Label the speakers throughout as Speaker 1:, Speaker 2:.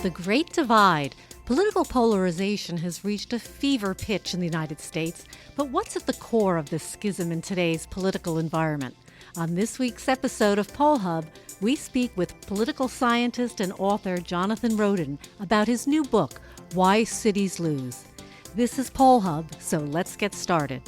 Speaker 1: The Great Divide. Political polarization has reached a fever pitch in the United States, but what's at the core of this schism in today's political environment? On this week's episode of Poll Hub, we speak with political scientist and author Jonathan Rodden about his new book, Why Cities Lose. This is Poll Hub, so let's get started.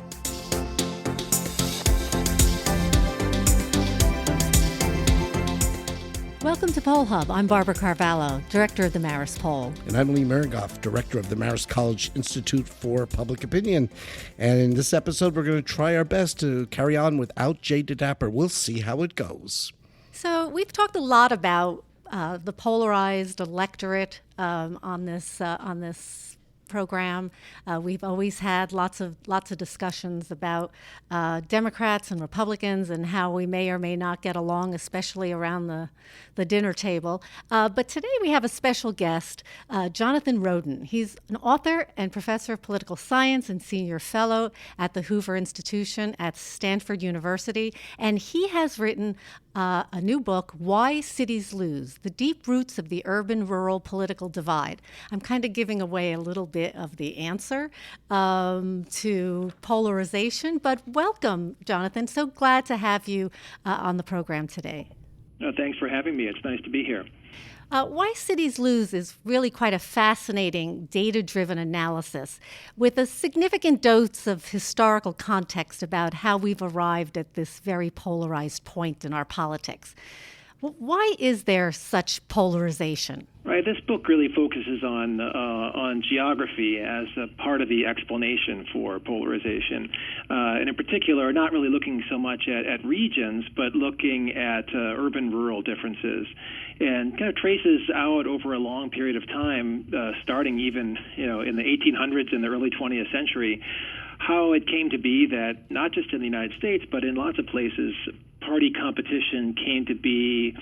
Speaker 1: Welcome to Poll Hub. I'm Barbara Carvalho, director of the Marist Poll.
Speaker 2: And I'm Lee Meringoff, director of the Marist College Institute for Public Opinion. And in this episode, we're going to try our best to carry on without Jay DeDapper. We'll see how it goes.
Speaker 1: So we've talked a lot about the polarized electorate on this program. We've always had lots of discussions about Democrats and Republicans and how we may or may not get along, especially around the dinner table. But today we have a special guest, Jonathan Rodden. He's an author and professor of political science and senior fellow at the Hoover Institution at Stanford University. And he has written a new book, Why Cities Lose, The Deep Roots of the Urban-Rural Political Divide. I'm kind of giving away a little bit of the answer to polarization, but welcome, Jonathan. So glad to have you on the program today.
Speaker 3: No, thanks for having me. It's nice to be here.
Speaker 1: Why Cities Lose is really quite a fascinating data-driven analysis with a significant dose of historical context about how we've arrived at this very polarized point in our politics. Why is there such polarization?
Speaker 3: Right. This book really focuses on geography as a part of the explanation for polarization, and in particular, not really looking so much at regions, but looking at urban-rural differences, and kind of traces out over a long period of time, starting even in the 1800s and the early 20th century, how it came to be that not just in the United States, but in lots of places, party competition came to be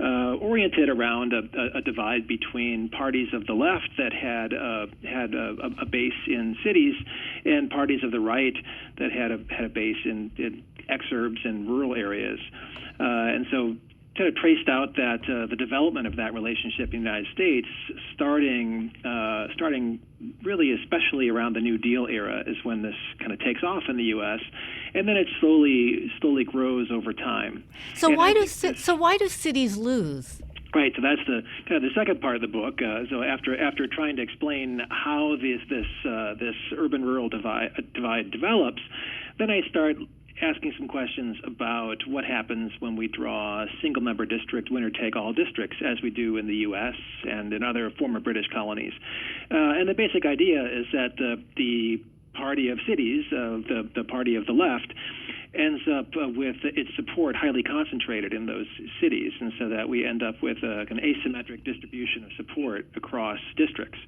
Speaker 3: oriented around a divide between parties of the left that had a base in cities and parties of the right that had a base in exurbs and rural areas, and so kind of traced out that the development of that relationship in the United States, starting really especially around the New Deal era, is when this kind of takes off in the U.S., and then it slowly grows over time.
Speaker 1: So why do cities lose?
Speaker 3: Right, so that's the kind of the second part of the book. So after trying to explain how this urban-rural divide develops, then I start asking some questions about what happens when we draw single-member district winner-take-all districts, as we do in the U.S. and in other former British colonies. And the basic idea is that the party of cities, the party of the left, ends up with its support highly concentrated in those cities, and so that we end up with an asymmetric distribution of support across districts.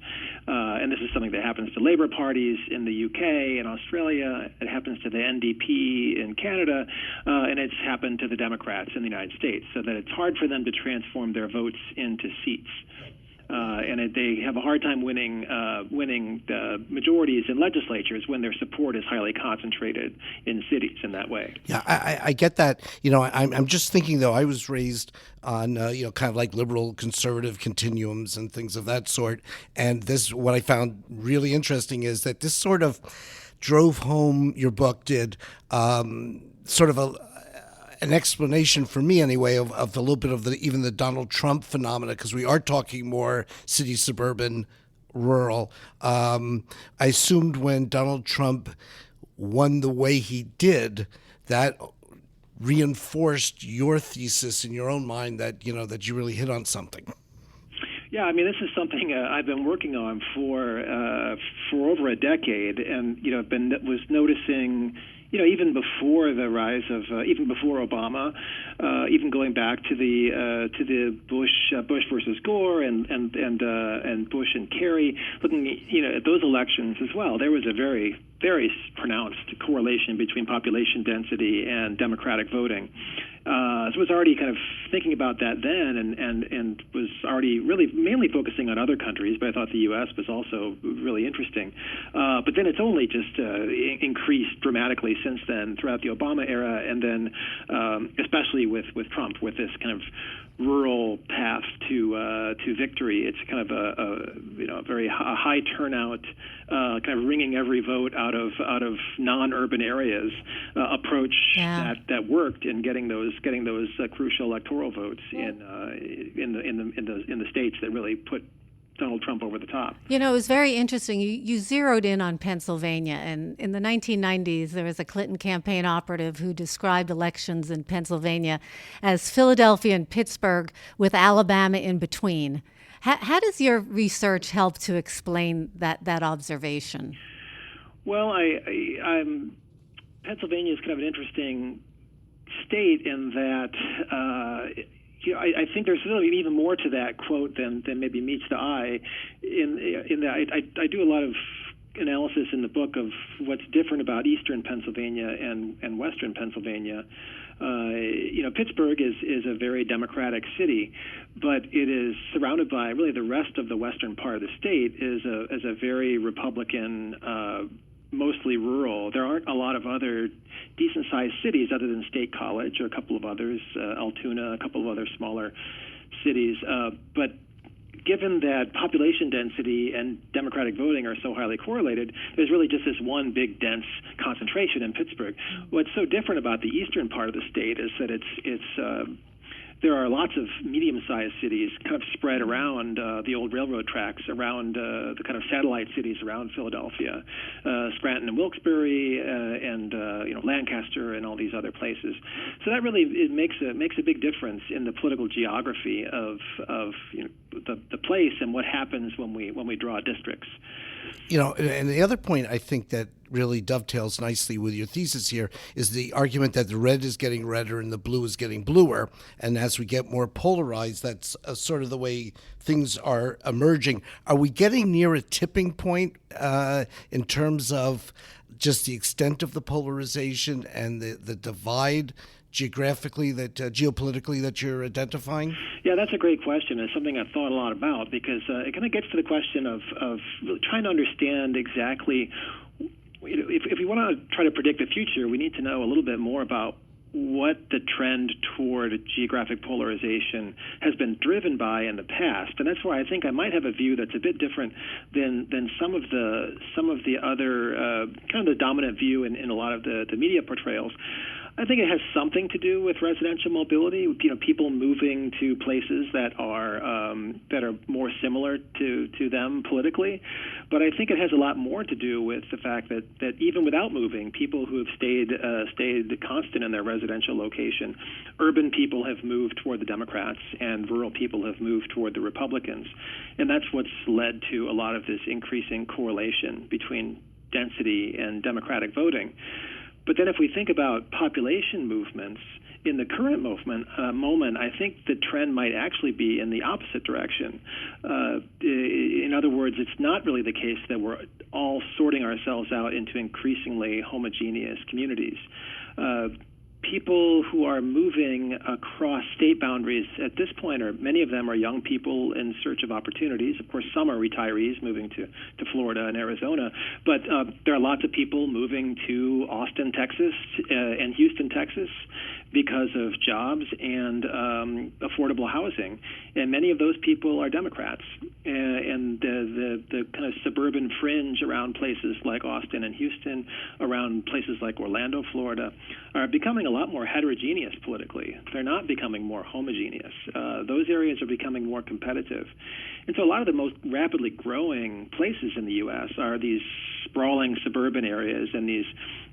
Speaker 3: And this is something that happens to Labour parties in the UK and Australia. It happens to the NDP in Canada, and it's happened to the Democrats in the United States, so that it's hard for them to transform their votes into seats. And they have a hard time winning majorities in legislatures when their support is highly concentrated in cities in that way.
Speaker 2: Yeah, I get that. I'm just thinking, though, I was raised on, kind of like liberal conservative continuums and things of that sort. And what I found really interesting is that this sort of drove home, your book did, sort of an explanation for me anyway of a little bit of even the Donald Trump phenomena, because we are talking more city, suburban, rural. I assumed when Donald Trump won the way he did, that reinforced your thesis in your own mind that that you really hit on something.
Speaker 3: Yeah, I mean, this is something I've been working on for over a decade, and was noticing. Even before the rise of, even before Obama, even going back to the Bush versus Gore and Bush and Kerry, looking at those elections as well, there was a very pronounced correlation between population density and Democratic voting. So I was already kind of thinking about that then, and was already really mainly focusing on other countries, but I thought the U.S. was also really interesting. But then it's only just increased dramatically since then throughout the Obama era, and then especially with Trump, with this kind of rural path to victory. It's kind of a very high turnout, kind of wringing every vote out of non-urban areas approach that worked in getting those crucial electoral votes in the states that really put Donald Trump over the top.
Speaker 1: You know, it was very interesting. You zeroed in on Pennsylvania, and in the 1990s, there was a Clinton campaign operative who described elections in Pennsylvania as Philadelphia and Pittsburgh with Alabama in between. How does your research help to explain that observation?
Speaker 3: Well, Pennsylvania is kind of an interesting state in that. I think there's really even more to that quote than maybe meets the eye. In that, I do a lot of analysis in the book of what's different about eastern Pennsylvania and western Pennsylvania. Pittsburgh is a very democratic city, but it is surrounded by really the rest of the western part of the state is a very Republican. Mostly rural. There aren't a lot of other decent-sized cities other than State College or a couple of others, Altoona, a couple of other smaller cities. But given that population density and Democratic voting are so highly correlated, there's really just this one big dense concentration in Pittsburgh. What's so different about the eastern part of the state is that there are lots of medium-sized cities kind of spread around the old railroad tracks, around the kind of satellite cities around Philadelphia, Scranton and Wilkes-Barre, and Lancaster and all these other places. So that really makes a big difference in the political geography of the place and what happens when we draw districts.
Speaker 2: And the other point I think that really dovetails nicely with your thesis here is the argument that the red is getting redder and the blue is getting bluer. And as we get more polarized, that's sort of the way things are emerging. Are we getting near a tipping point in terms of just the extent of the polarization and the divide geographically, geopolitically that you're identifying?
Speaker 3: Yeah, that's a great question. It's something I've thought a lot about because it kind of gets to the question of trying to understand exactly, if we want to try to predict the future, we need to know a little bit more about what the trend toward geographic polarization has been driven by in the past, and that's why I think I might have a view that's a bit different than some of the other kind of the dominant view in a lot of the media portrayals. I think it has something to do with residential mobility. People moving to places that are more similar to them politically. But I think it has a lot more to do with the fact that even without moving, people who have stayed constant in their residential location, urban people have moved toward the Democrats, and rural people have moved toward the Republicans, and that's what's led to a lot of this increasing correlation between density and Democratic voting. But then if we think about population movements, in the current moment, I think the trend might actually be in the opposite direction. In other words, it's not really the case that we're all sorting ourselves out into increasingly homogeneous communities. People who are moving across state boundaries at this point, many of them are young people in search of opportunities. Of course, some are retirees moving to Florida and Arizona, but there are lots of people moving to Austin, Texas, and Houston, Texas, because of jobs and affordable housing. And many of those people are Democrats. And the kind of suburban fringe around places like Austin and Houston, around places like Orlando, Florida, are becoming a lot more heterogeneous politically. They're not becoming more homogeneous. Those areas are becoming more competitive. And so a lot of the most rapidly growing places in the U.S. are these sprawling suburban areas and these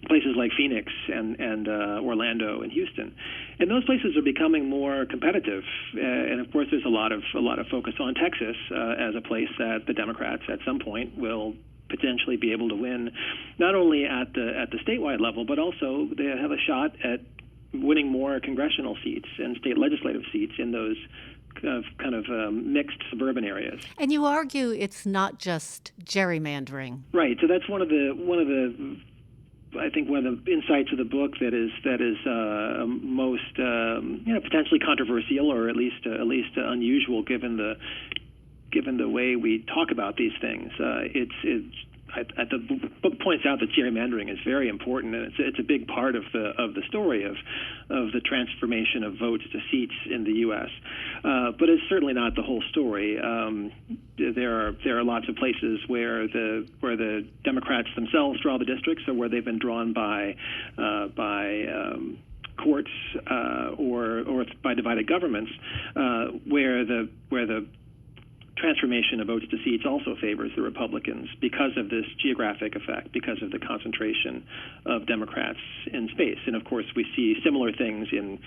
Speaker 3: places like Phoenix and Orlando and Houston. And those places are becoming more competitive. And of course, there's a lot of focus on Texas as a place that the Democrats at some point will potentially be able to win, not only at the statewide level, but also they have a shot at winning more congressional seats and state legislative seats in those kind of mixed suburban areas. And
Speaker 1: you argue it's not just gerrymandering,
Speaker 3: right? So that's one of the I think one of the insights of the book that is most potentially controversial, or at least unusual, given the way we talk about these things. It's the book points out that gerrymandering is very important, and it's a big part of the story of the transformation of votes to seats in the U.S. But it's certainly not the whole story. There are lots of places where the Democrats themselves draw the districts, or where they've been drawn by courts or by divided governments, where the transformation of votes to seats also favors the Republicans because of this geographic effect, because of the concentration of Democrats in space. And of course, we see similar things in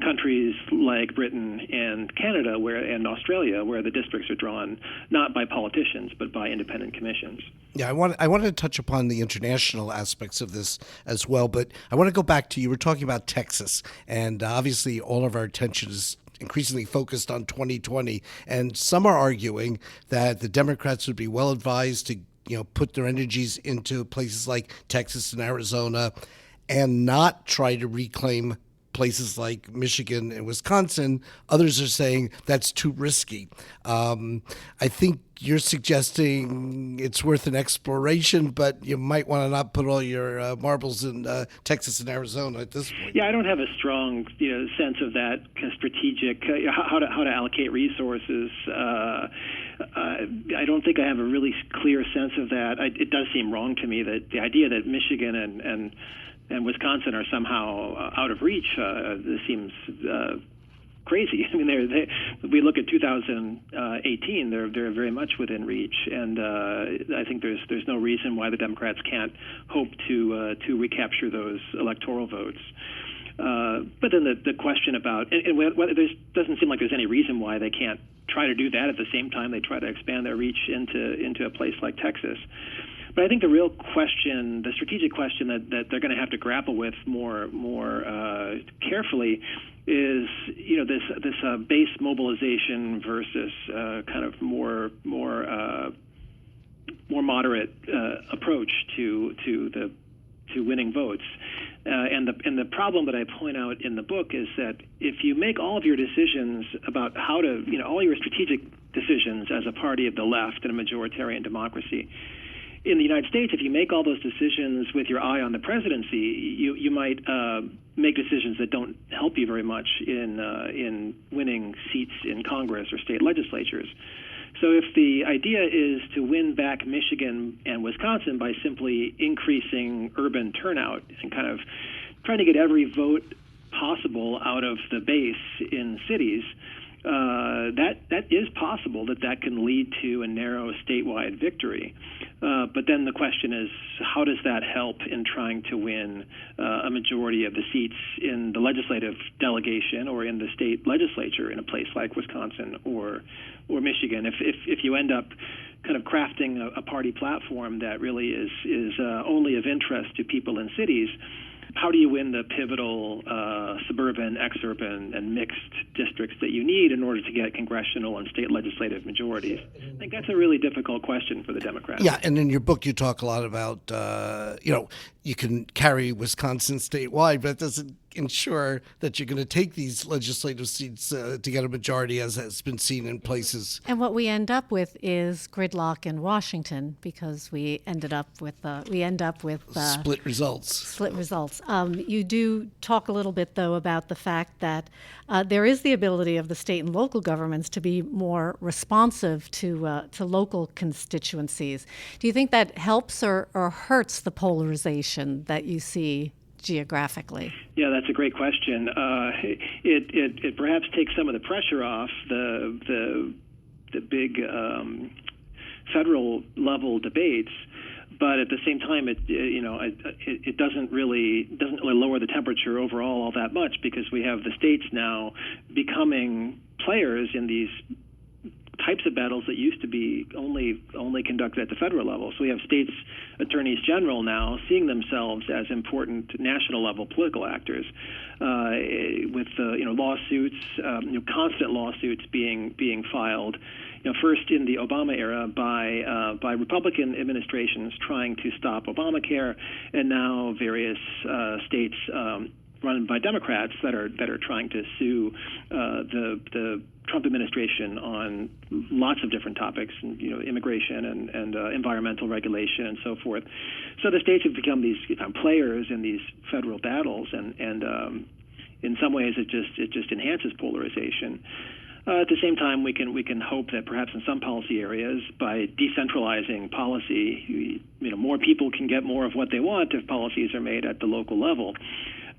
Speaker 3: countries like Britain and Canada and Australia, where the districts are drawn not by politicians but by independent commissions.
Speaker 2: Yeah, I wanted to touch upon the international aspects of this as well, but I want to go back to, you were talking about Texas, and obviously all of our attention is increasingly focused on 2020, and some are arguing that the Democrats would be well advised to put their energies into places like Texas and Arizona and not try to reclaim places like Michigan and Wisconsin. Others are saying that's too risky. I think you're suggesting it's worth an exploration, but you might want to not put all your marbles in Texas and Arizona at this point.
Speaker 3: Yeah, I don't have a strong sense of that kind of strategic how to allocate resources. I don't think I have a really clear sense of that. It does seem wrong to me that the idea that Michigan and Wisconsin are somehow out of reach seems crazy. I mean, we look at 2018; they're very much within reach, and I think there's no reason why the Democrats can't hope to recapture those electoral votes. But then the question about and whether there doesn't seem like there's any reason why they can't try to do that at the same time they try to expand their reach into a place like Texas. But I think the real question, the strategic question that they're going to have to grapple with more carefully is this base mobilization versus kind of more moderate approach to winning votes. And the problem that I point out in the book is that if you make all of your decisions about how to all your strategic decisions as a party of the left in a majoritarian democracy. In the United States, if you make all those decisions with your eye on the presidency, you might make decisions that don't help you very much in winning seats in Congress or state legislatures. So if the idea is to win back Michigan and Wisconsin by simply increasing urban turnout and kind of trying to get every vote possible out of the base in cities, that is possible that can lead to a narrow statewide victory. But then the question is, how does that help in trying to win a majority of the seats in the legislative delegation or in the state legislature in a place like Wisconsin or Michigan? If you end up kind of crafting a party platform that really is only of interest to people in cities, how do you win the pivotal suburban, exurban, and mixed districts that you need in order to get congressional and state legislative majorities? I think that's a really difficult question for the Democrats.
Speaker 2: Yeah, and in your book you talk a lot about, you can carry Wisconsin statewide, but it doesn't ensure that you're going to take these legislative seats to get a majority, as has been seen in places.
Speaker 1: And what we end up with is gridlock in Washington, because we end up with
Speaker 2: split results.
Speaker 1: Split results. You do talk a little bit, though, about the fact that there is the ability of the state and local governments to be more responsive to local constituencies. Do you think that helps or hurts the polarization that you see geographically?
Speaker 3: Yeah, that's a great question. It perhaps takes some of the pressure off the big federal level debates, but at the same time, it doesn't really lower the temperature overall all that much, because we have the states now becoming players in these types of battles that used to be only conducted at the federal level. So we have states attorneys general now seeing themselves as important national level political actors, with lawsuits, constant lawsuits being filed. First in the Obama era by Republican administrations trying to stop Obamacare, and now various states run by Democrats that are trying to sue the Trump administration on lots of different topics, immigration and environmental regulation and so forth. So the states have become these players in these federal battles, and in some ways it just enhances polarization. At the same time, we can hope that perhaps in some policy areas, by decentralizing policy, more people can get more of what they want if policies are made at the local level.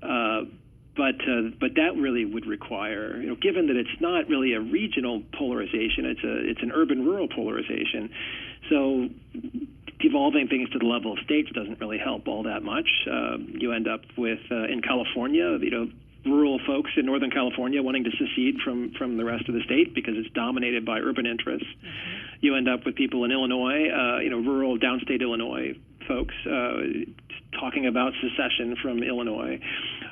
Speaker 3: But that really would require, given that it's not really a regional polarization, it's an urban-rural polarization. So devolving things to the level of states doesn't really help all that much. You end up with in California, rural folks in Northern California wanting to secede from the rest of the state because it's dominated by urban interests. Mm-hmm. You end up with people in Illinois, rural downstate Illinois folks talking about secession from Illinois.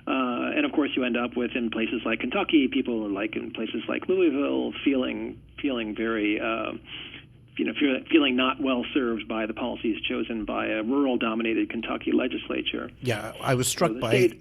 Speaker 3: And of course you end up with, in places like Kentucky, people in places like Louisville feeling very feeling not well served by the policies chosen by a rural-dominated Kentucky legislature.
Speaker 2: Yeah, I was struck by...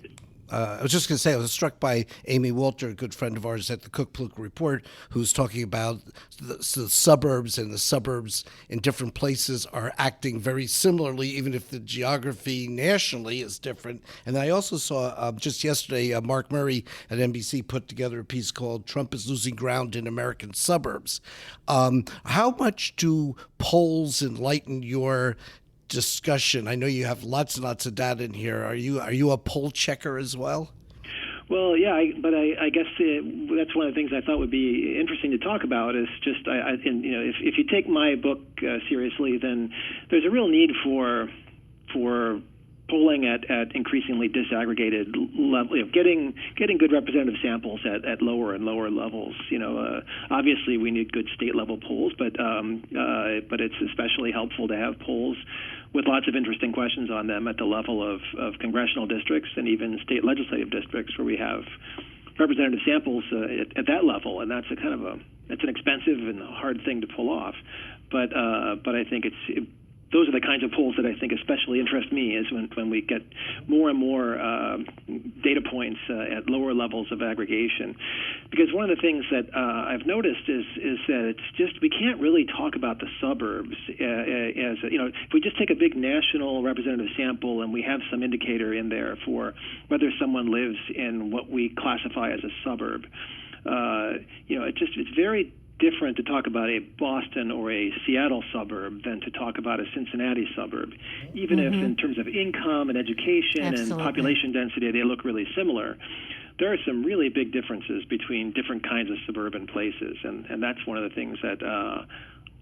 Speaker 2: I was just going to say, I was struck by Amy Walter, a good friend of ours at the Cook Political Report, who's talking about the suburbs, and the suburbs in different places are acting very similarly, even if the geography nationally is different. And I also saw just yesterday, Mark Murray at NBC put together a piece called "Trump is Losing Ground in American Suburbs." How much do polls enlighten your discussion? I know you have lots and lots of data in here. Are you a poll checker as well?
Speaker 3: Well, yeah, I guess that's one of the things I thought would be interesting to talk about. Is just if you take my book seriously, then there's a real need for polling at increasingly disaggregated level, getting good representative samples at lower and lower levels. Obviously we need good state level polls, but it's especially helpful to have polls with lots of interesting questions on them at the level of congressional districts and even state legislative districts where we have representative samples at that level, and that's it's an expensive and hard thing to pull off. But I think those are the kinds of polls that I think especially interest me, is when we get more and more data points at lower levels of aggregation. Because one of the things that I've noticed is that it's just, we can't really talk about the suburbs as if we just take a big national representative sample and we have some indicator in there for whether someone lives in what we classify as a suburb. It's very different to talk about a Boston or a Seattle suburb than to talk about a Cincinnati suburb, even if in terms of income and education and population density they look really similar. There are some really big differences between different kinds of suburban places, and that's one of the things that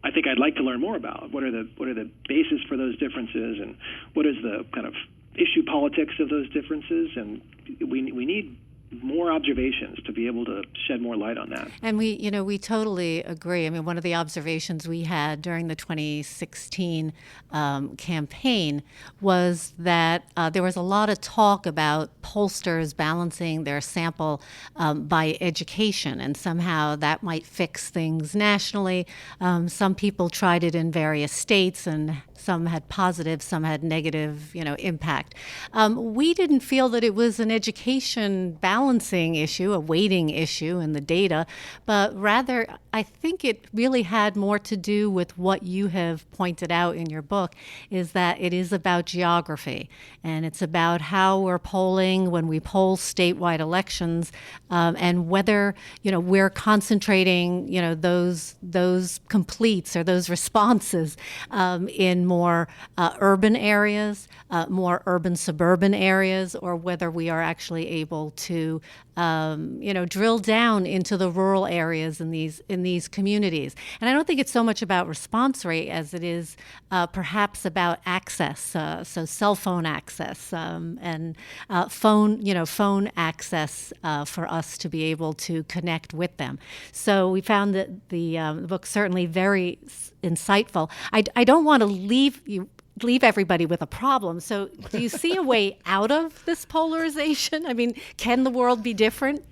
Speaker 3: I think I'd like to learn more about. What are the basis for those differences, and what is the kind of issue politics of those differences? And we need more observations to be able to shed more light on that.
Speaker 1: And we totally agree. I mean, one of the observations we had during the 2016 campaign was that there was a lot of talk about pollsters balancing their sample by education, and somehow that might fix things nationally. Some people tried it in various states, and some had positive, some had negative, impact. We didn't feel that it was an education balancing issue, a weighting issue in the data, but rather I think it really had more to do with what you have pointed out in your book, is that it is about geography, and it's about how we're polling when we poll statewide elections, and whether we're concentrating those completes or those responses in more urban areas, more urban suburban areas, or whether we are actually able to drill down into the rural areas in these communities. And I don't think it's so much about response rate as it is perhaps about access, so cell phone access and phone access for us to be able to connect with them. So we found that the book certainly very insightful. I don't want to leave everybody with a problem. So do you see a way out of this polarization? I mean, can the world be different?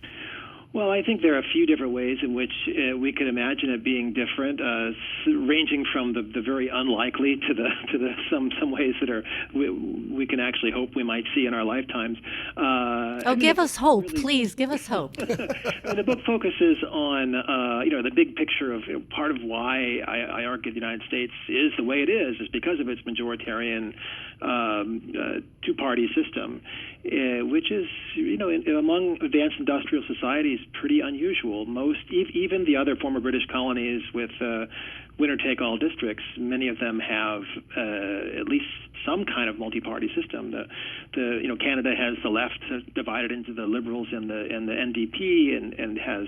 Speaker 3: Well, I think there are a few different ways in which we could imagine it being different, ranging from the very unlikely to the some ways that are we can actually hope we might see in our lifetimes.
Speaker 1: Give us hope, please. Give us hope.
Speaker 3: The book focuses on the big picture of part of why I argue the United States is the way it is because of its majoritarian two-party system, which is among advanced industrial societies pretty unusual. Most, even the other former British colonies with winner-take-all districts, many of them have at least some kind of multi-party system. Canada has the left divided into the Liberals and the NDP, and has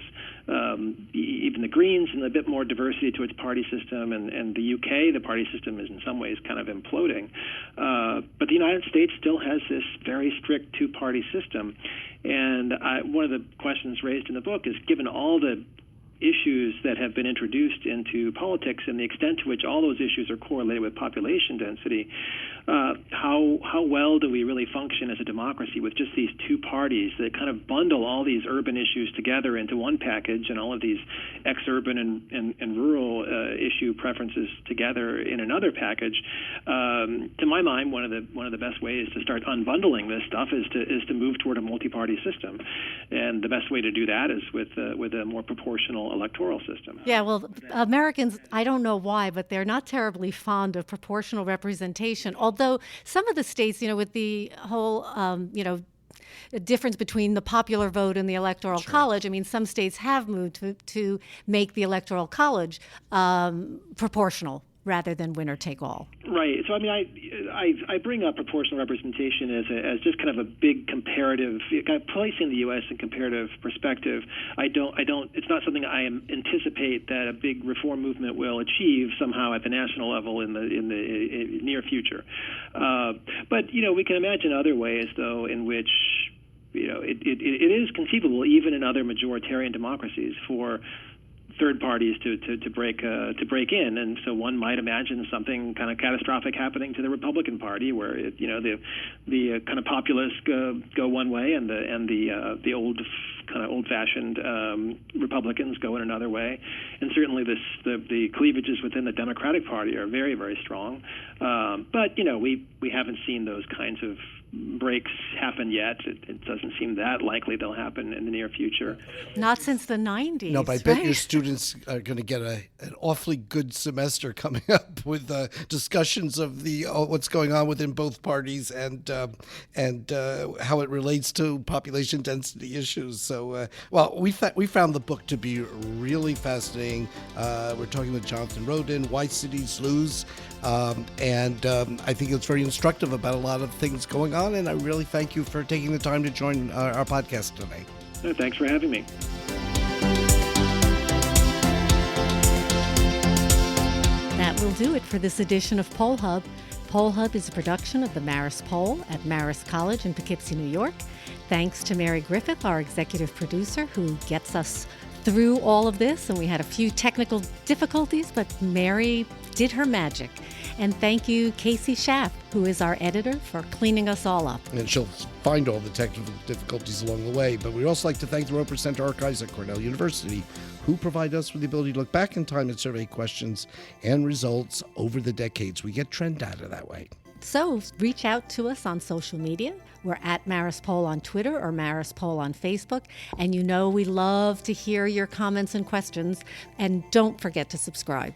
Speaker 3: even the Greens and a bit more diversity to its party system. And the UK, the party system is in some ways kind of imploding. But the United States still has this very strict two-party system. And one of the questions raised in the book is, given all the issues that have been introduced into politics and the extent to which all those issues are correlated with population density, how well do we really function as a democracy with just these two parties that kind of bundle all these urban issues together into one package and all of these ex-urban and rural issue preferences together in another package? To my mind, one of the best ways to start unbundling this stuff is to move toward a multi-party system, and the best way to do that is with a more proportional electoral system.
Speaker 1: Yeah, well, Americans, I don't know why, but they're not terribly fond of proportional representation. Although some of the states, with the whole, the difference between the popular vote and the electoral college. I mean, some states have moved to make the electoral college proportional rather than winner take all.
Speaker 3: Right. So I mean, I bring up proportional representation as just kind of a big comparative, kind of placing the U.S. in comparative perspective. I don't. It's not something I anticipate that a big reform movement will achieve somehow at the national level in the near future. But we can imagine other ways, though, in which it is conceivable, even in other majoritarian democracies, for third parties to break in, and so one might imagine something kind of catastrophic happening to the Republican Party, where the kind of populists go one way, and the old-fashioned Republicans go in another way, and certainly the cleavages within the Democratic Party are very, very strong, but we haven't seen those kinds of breaks happen yet. It doesn't seem that likely they'll happen in the near future.
Speaker 1: Not since the 90s.
Speaker 2: No, but I bet your students are going to get an awfully good semester coming up with discussions of what's going on within both parties and how it relates to population density issues. So, we found the book to be really fascinating. We're talking with Jonathan Rodden, Why Cities Lose, and I think it's very instructive about a lot of things going on, and I really thank you for taking the time to join our podcast today.
Speaker 3: Thanks for having me.
Speaker 1: That will do it for this edition of Poll Hub. Poll Hub is a production of the Marist Poll at Marist College in Poughkeepsie, New York. Thanks to Mary Griffith, our executive producer, who gets us through all of this. And we had a few technical difficulties, but Mary did her magic. And thank you, Casey Schaff, who is our editor, for cleaning us all up.
Speaker 2: And she'll find all the technical difficulties along the way. But we'd also like to thank the Roper Center Archives at Cornell University, who provide us with the ability to look back in time and survey questions and results over the decades. We get trend data that way.
Speaker 1: So reach out to us on social media. We're at Marist Poll on Twitter or Marist Poll on Facebook. And we love to hear your comments and questions. And don't forget to subscribe.